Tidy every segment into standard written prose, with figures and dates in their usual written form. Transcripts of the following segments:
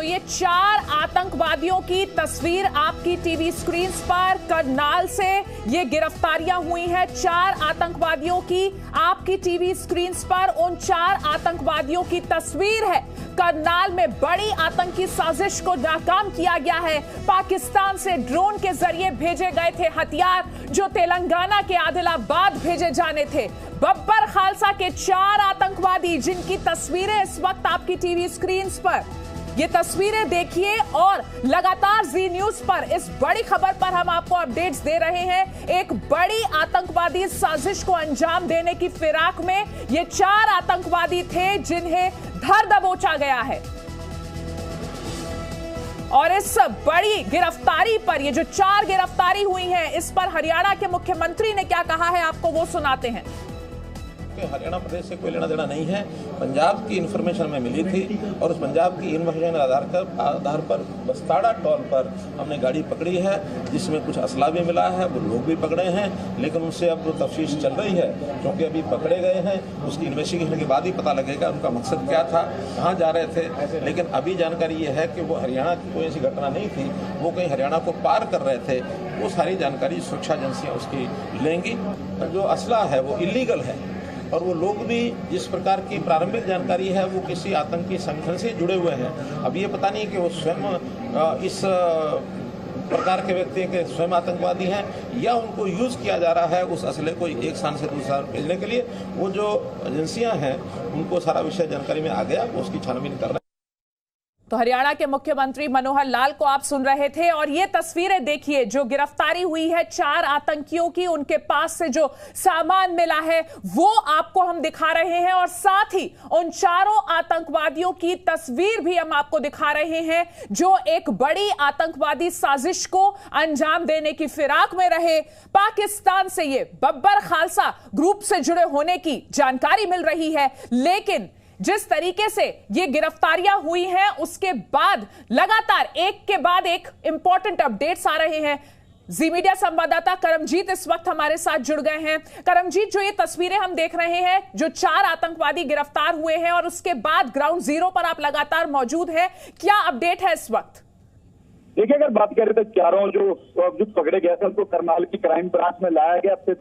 ये 4 आतंकवादियों की तस्वीर आपकी टीवी स्क्रीन पर करनाल से ये गिरफ्तारियां हुई हैं। 4 आतंकवादियों की आपकी टीवी स्क्रीन पर उन 4 आतंकवादियों की तस्वीर है। करनाल में बड़ी आतंकी साजिश को नाकाम किया गया है। पाकिस्तान से ड्रोन के जरिए भेजे गए थे हथियार जो तेलंगाना के आदिलाबाद भेजे जाने थे। बब्बर खालसा के 4 आतंकवादी जिनकी तस्वीरें इस वक्त आपकी टीवी स्क्रीन पर, ये तस्वीरें देखिए और लगातार जी न्यूज पर इस बड़ी खबर पर हम आपको अपडेट्स दे रहे हैं। एक बड़ी आतंकवादी साजिश को अंजाम देने की फिराक में ये 4 आतंकवादी थे जिन्हें धर दबोचा गया है। और इस बड़ी गिरफ्तारी पर, ये जो 4 गिरफ्तारी हुई हैं, इस पर हरियाणा के मुख्यमंत्री ने क्या कहा है आपको वो सुनाते हैं। हरियाणा प्रदेश से कोई लेना देना नहीं है। पंजाब की इन्फॉर्मेशन हमें मिली थी और उस पंजाब की इन्फॉर्मेशन आधार पर बस्ताड़ा टोल पर हमने गाड़ी पकड़ी है जिसमें कुछ असला भी मिला है, वो लोग भी पकड़े हैं, लेकिन उनसे अब तफ्तीश चल रही है क्योंकि अभी पकड़े गए हैं। उसकी इन्वेस्टिगेशन के बाद ही पता लगेगा उनका मकसद क्या था, कहाँ जा रहे थे। लेकिन अभी जानकारी ये है कि वो हरियाणा की कोई ऐसी घटना नहीं थी, वो कहीं हरियाणा को पार कर रहे थे। वो सारी जानकारी सुरक्षा एजेंसियाँ उसकी लेंगी। जो असला है वो इलीगल है और वो लोग भी जिस प्रकार की प्रारंभिक जानकारी है वो किसी आतंकी संगठन से जुड़े हुए हैं। अब ये पता नहीं कि वो स्वयं इस प्रकार के व्यक्ति के स्वयं आतंकवादी हैं या उनको यूज़ किया जा रहा है उस असले को एक स्थान से दूसरे स्थान भेजने के लिए। वो जो एजेंसियां हैं उनको सारा विषय जानकारी में आ गया, वो उसकी छानबीन कर रहे हैं। तो हरियाणा के मुख्यमंत्री मनोहर लाल को आप सुन रहे थे और ये तस्वीरें देखिए जो गिरफ्तारी हुई है 4 आतंकियों की, उनके पास से जो सामान मिला है वो आपको हम दिखा रहे हैं और साथ ही उन 4 आतंकवादियों की तस्वीर भी हम आपको दिखा रहे हैं जो एक बड़ी आतंकवादी साजिश को अंजाम देने की फिराक में रहे। पाकिस्तान से ये बब्बर खालसा ग्रुप से जुड़े होने की जानकारी मिल रही है, लेकिन जिस तरीके से ये गिरफ्तारियां हुई हैं उसके बाद लगातार एक के बाद एक इंपॉर्टेंट अपडेट्स आ रहे हैं। जी मीडिया संवाददाता करमजीत इस वक्त हमारे साथ जुड़ गए हैं। करमजीत, जो ये तस्वीरें हम देख रहे हैं, जो 4 आतंकवादी गिरफ्तार हुए हैं और उसके बाद ग्राउंड जीरो पर आप लगातार मौजूद हैं, क्या अपडेट है इस वक्त? देखिए, अगर बात करें तो चारों जो पकड़े गए थे उनको करनाल की क्राइम ब्रांच में लाया गया। अब से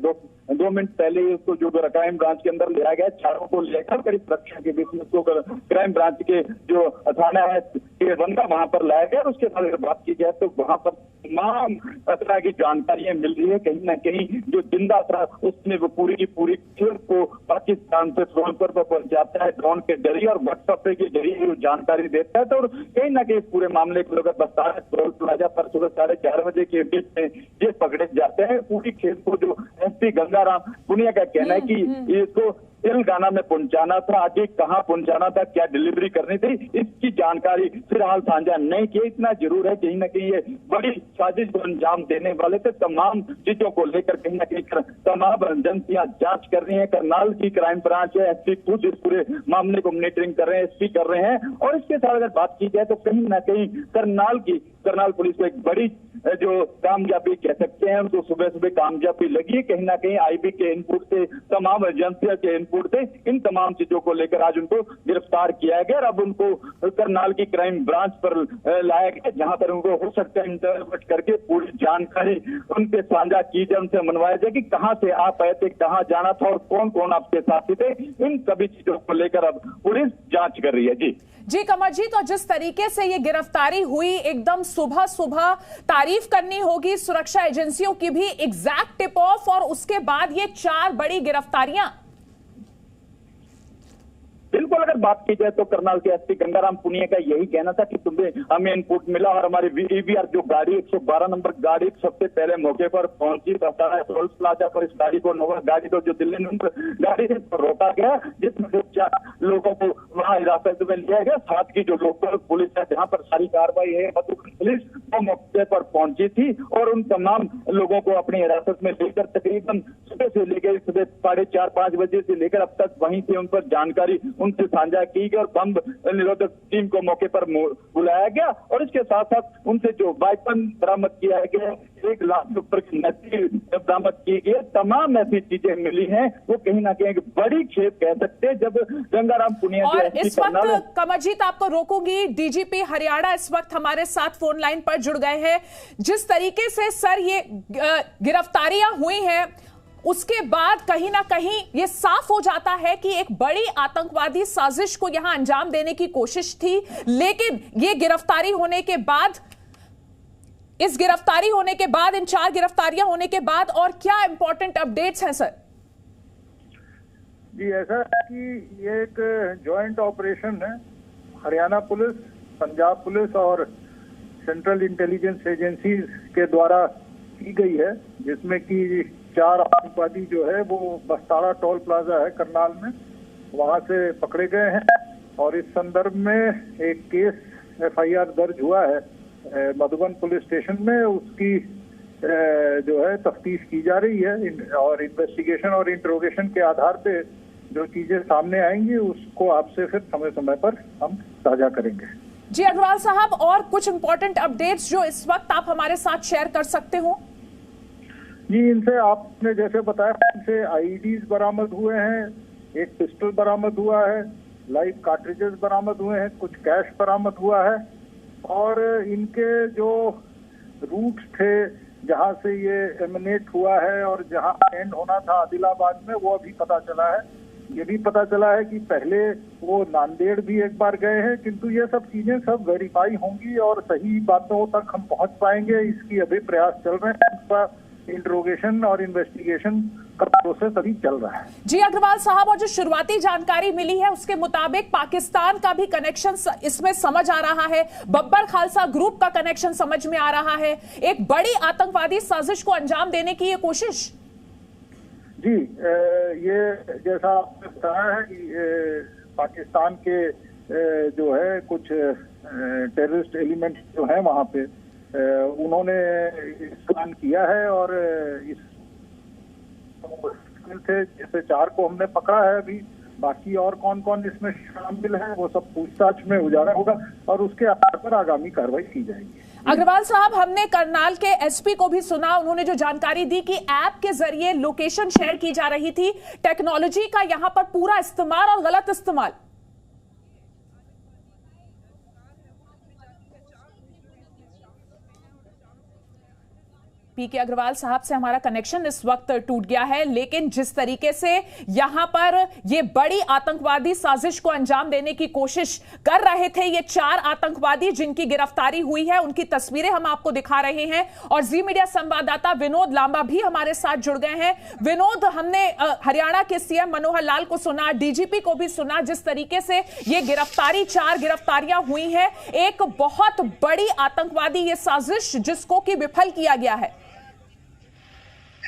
2 मिनट पहले ही उसको जो क्राइम ब्रांच के अंदर लिया गया। चारों को लेकर कड़ी सुरक्षा के बीच में उसको क्राइम ब्रांच के जो थाना है बंदा वहां पर लाया गया। और उसके बाद अगर बात की जाए तो वहां पर तमाम तरह की जानकारियां मिल रही है। कहीं ना कहीं जो जिंदा था उसने वो पूरी की पूरी खेल को पाकिस्तान से ड्रोन पर पहुंचाता है, ड्रोन के जरिए और व्हाट्सएप के जरिए जानकारी देता है। तो और कहीं ना कहीं पूरे मामले को लेकर बस्ताड़ा टोल प्लाजा पर सुबह 4:30 बजे के बीच में ये पकड़े जाते हैं। पूरी खेल को जो एसपी गंगाराम पुनिया का कहना है कि इसको तेलंगाना में पहुंचाना था, आगे कहां पहुंचाना था, क्या डिलीवरी करनी थी, इसकी जानकारी फिलहाल साझा नहीं की। इतना जरूर है कहीं ना कहीं ये बड़ी साजिश को अंजाम देने वाले थे। तमाम चीजों को लेकर कहीं ना कहीं तमाम एजेंसियां जांच कर रही हैं। करनाल की क्राइम ब्रांच है, एसपी खुद इस पूरे मामले को मॉनिटरिंग कर रहे हैं, एसपी कर रहे हैं। और इसके साथ अगर बात की जाए तो कहीं ना कहीं करनाल पुलिस को एक बड़ी जो कामयाबी कह सकते हैं, उनको सुबह सुबह कामयाबी लगी। कहीं ना कहीं आईबी के इनपुट से, तमाम एजेंसियों के इनपुट से इन तमाम चीजों को लेकर आज उनको गिरफ्तार किया गया। अब उनको करनाल की क्राइम ब्रांच पर लाया गया, जहां पर उनको हो सकता है इंटरव्यू करके पूरी जानकारी उनसे साझा की जाए, उनसे मनवाया जाए कि कहां से आप आए थे, कहां जाना था और कौन कौन आपके साथी थे। इन सभी चीजों को लेकर अब पुलिस जांच कर रही है। जी कमरजीत, और जिस तरीके से ये गिरफ्तारी हुई, एकदम सुबह सुबह तारीफ करनी होगी सुरक्षा एजेंसियों की भी, एग्जैक्ट टिप ऑफ और उसके बाद ये 4 बड़ी गिरफ्तारियां। बिल्कुल, अगर बात की जाए तो करनाल के एसपी गंगाराम पुनिया का यही कहना था कि तुम्हें हमें इनपुट मिला और हमारी वीवीआर जो गाड़ी 112 नंबर गाड़ी सबसे पहले मौके पर पहुंची टोल प्लाजा पर। इस गाड़ी को नोवा गाड़ी को जो दिल्ली नंबर गाड़ी से रोका गया, जिसमें से 4 लोगों को वहां हिरासत में लिया गया। साथ की जो लोकल पुलिस है जहाँ पर सारी कार्रवाई है, पुलिस वो मौके पर पहुंची थी और उन तमाम लोगों को अपनी हिरासत में लेकर तकरीबन सुबह से लेकर सुबह 4:30-5 बजे से लेकर अब तक वहीं से उन पर जानकारी उनसे साझा की गई और बम निरोधक टीम को मौके पर बुलाया गया। और इसके साथ साथ उनसे जो वेपन बरामद किया गया, 1 लाख के ऊपर की नकदी बरामद की गई। तमाम ऐसी चीजें मिली हैं, वो कहीं ना कहीं एक बड़ी खेप कह सकते हैं। जब गंगाराम पुनिया और इस वक्त कमरजीत आपको रोकूंगी, डीजीपी हरियाणा इस वक्त हमारे साथ फोन लाइन पर जुड़ गए हैं। जिस तरीके से सर ये गिरफ्तारियां हुई हैं, उसके बाद कहीं ना कहीं ये साफ हो जाता है कि एक बड़ी आतंकवादी साजिश को यहां अंजाम देने की कोशिश थी। लेकिन ये गिरफ्तारी होने के बाद, इस गिरफ्तारी होने के बाद, इन 4 गिरफ्तारियां होने के बाद और क्या इंपॉर्टेंट अपडेट्स हैं सर? जी, ऐसा है कि ये एक जॉइंट ऑपरेशन है, हरियाणा पुलिस, पंजाब पुलिस और सेंट्रल इंटेलिजेंस एजेंसी के द्वारा की गई है, जिसमें कि 4 आतंकवादी जो है वो बस्ताड़ा टोल प्लाजा है करनाल में, वहां से पकड़े गए हैं। और इस संदर्भ में एक केस FIR दर्ज हुआ है मधुबन पुलिस स्टेशन में। उसकी जो है तफ्तीश की जा रही है और इन्वेस्टिगेशन और इंट्रोगेशन के आधार पे जो चीजें सामने आएंगी उसको आपसे फिर समय समय पर हम साझा करेंगे। जी अग्रवाल साहब, और कुछ इंपॉर्टेंट अपडेट्स जो इस वक्त आप हमारे साथ शेयर कर सकते हो? जी, इनसे आपने जैसे बताया, इनसे IEDs बरामद हुए हैं, एक पिस्टल बरामद हुआ है, लाइव कार्ट्रिजेस बरामद हुए हैं, कुछ कैश बरामद हुआ है। और इनके जो रूट्स थे जहां से ये एमिनेट हुआ है और जहां एंड होना था आदिलाबाद में, वो अभी पता चला है। ये भी पता चला है कि पहले वो नांदेड़ भी एक बार गए हैं, किंतु ये सब चीजें सब वेरीफाई होंगी और सही बातों तक हम पहुंच पाएंगे, इसकी अभी प्रयास चल रहे हैं। इसका इंट्रोगेशन और इन्वेस्टिगेशन का प्रोसेस अभी चल रहा है। जी अग्रवाल साहब, और जो शुरुआती जानकारी मिली है उसके मुताबिक पाकिस्तान का भी कनेक्शन इसमें समझ आ रहा है, बब्बर खालसा ग्रुप का कनेक्शन समझ में आ रहा है, एक बड़ी आतंकवादी साजिश को अंजाम देने की ये कोशिश। जी, ये जैसा आपने बताया है कि पाकिस्तान के जो है कुछ टेररिस्ट एलिमेंट जो है वहां पे, उन्होंने प्लान किया है और इस थे जैसे 4 को हमने पकड़ा है। अभी बाकी और कौन कौन इसमें शामिल है वो सब पूछताछ में उजागर होगा और उसके आधार पर आगामी कार्रवाई की जाएगी। अग्रवाल साहब, हमने करनाल के SP को भी सुना, उन्होंने जो जानकारी दी कि ऐप के जरिए लोकेशन शेयर की जा रही थी, टेक्नोलॉजी का यहां पर पूरा इस्तेमाल और गलत इस्तेमाल। PK अग्रवाल साहब से हमारा कनेक्शन इस वक्त टूट गया है, लेकिन जिस तरीके से यहां पर ये बड़ी आतंकवादी साजिश को अंजाम देने की कोशिश कर रहे थे ये 4 आतंकवादी जिनकी गिरफ्तारी हुई है, उनकी तस्वीरें हम आपको दिखा रहे हैं। और जी मीडिया संवाददाता विनोद लांबा भी हमारे साथ जुड़ गए हैं। विनोद, हमने हरियाणा के CM मनोहर लाल को सुना, DGP को भी सुना, जिस तरीके से ये गिरफ्तारी, 4 गिरफ्तारियां हुई हैं, एक बहुत बड़ी आतंकवादी ये साजिश जिसको कि विफल किया गया है।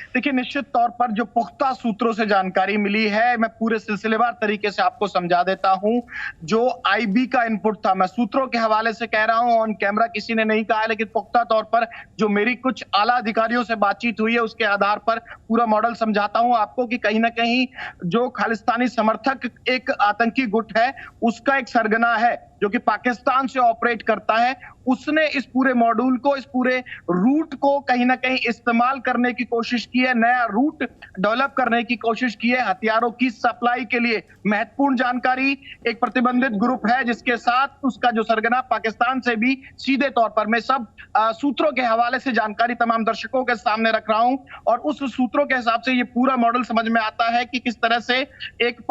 देखिए, निश्चित तौर पर जो पुख्ता सूत्रों से जानकारी मिली है, मैं पूरे सिलसिलेवार तरीके से आपको समझा देता हूं। जो IB का इनपुट था, मैं सूत्रों के हवाले से कह रहा हूं, ऑन कैमरा किसी ने नहीं कहा है, लेकिन पुख्ता तौर पर जो मेरी कुछ आला अधिकारियों से बातचीत हुई है उसके आधार पर पूरा मॉडल समझाता हूं आपको कि कहीं ना कहीं जो खालिस्तानी समर्थक एक आतंकी गुट है उसका एक सरगना है जो कि पाकिस्तान से ऑपरेट करता है, उसने इस पूरे मॉड्यूल को, इस पूरे रूट को कहीं ना कहीं इस्तेमाल करने की कोशिश की है, नया रूट डेवलप करने की कोशिश की है हथियारों की सप्लाई के लिए। महत्वपूर्ण जानकारी, एक प्रतिबंधित ग्रुप है जिसके साथ उसका जो सरगना पाकिस्तान से भी सीधे तौर पर, मैं सब सूत्रों के हवाले से जानकारी तमाम दर्शकों के सामने रख रहा हूं और उस सूत्रों के हिसाब से ये पूरा मॉडल समझ में आता है कि किस तरह से एक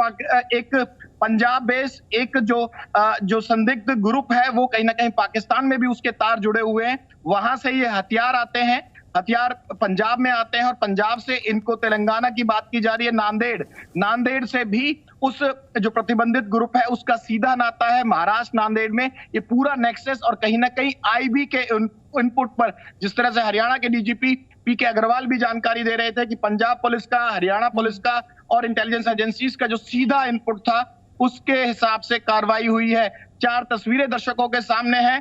पंजाब बेस एक जो संदिग्ध ग्रुप है वो कहीं ना कहीं पाकिस्तान में भी उसके तार जुड़े हुए हैं, वहां से ये हथियार आते हैं, हथियार पंजाब में आते हैं और पंजाब से इनको तेलंगाना की बात की जा रही है, नांदेड़ से भी उस जो प्रतिबंधित ग्रुप है उसका सीधा नाता है महाराष्ट्र नांदेड़ में। ये पूरा नेक्सस और कहीं ना कहीं IB के इनपुट पर, जिस तरह से हरियाणा के DGP PK अग्रवाल भी जानकारी दे रहे थे कि पंजाब पुलिस का, हरियाणा पुलिस का और इंटेलिजेंस एजेंसीज का जो सीधा इनपुट था उसके हिसाब से कार्रवाई हुई है। 4 तस्वीरें दर्शकों के सामने हैं।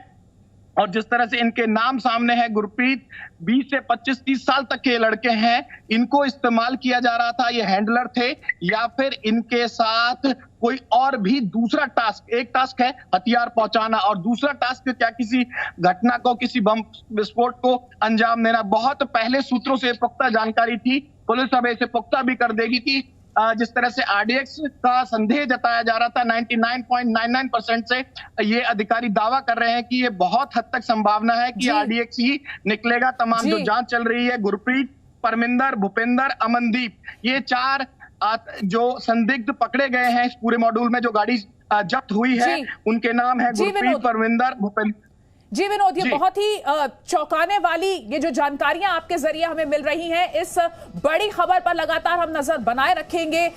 और जिस तरह से इनके नाम सामने है, गुरप्रीत 20 से 25-30 साल तक के लड़के हैं, इनको इस्तेमाल किया जा रहा था, ये हैंडलर थे या फिर इनके साथ कोई और भी दूसरा टास्क, एक टास्क है हथियार पहुंचाना और दूसरा टास्क क्या किसी घटना को, किसी बम विस्फोट को अंजाम देना। बहुत पहले सूत्रों से पुख्ता जानकारी थी, पुलिस अब इसे पुख्ता भी कर देगी कि जिस तरह से आरडीएक्स का संदेह जताया जा रहा था 99.99% से ये अधिकारी दावा कर रहे हैं कि ये बहुत हद तक संभावना है कि आरडीएक्स ही निकलेगा। तमाम जो जांच चल रही है, गुरप्रीत, परमिंदर, भूपेंद्र, अमनदीप, ये 4 जो संदिग्ध पकड़े गए हैं इस पूरे मॉड्यूल में, जो गाड़ी जब्त हुई है, उनके नाम है गुरप्रीत, परमिंदर, भूपेंद्र। जी विनोद, ये बहुत ही चौंकाने वाली ये जो जानकारियां आपके जरिए हमें मिल रही हैं, इस बड़ी खबर पर लगातार हम नजर बनाए रखेंगे।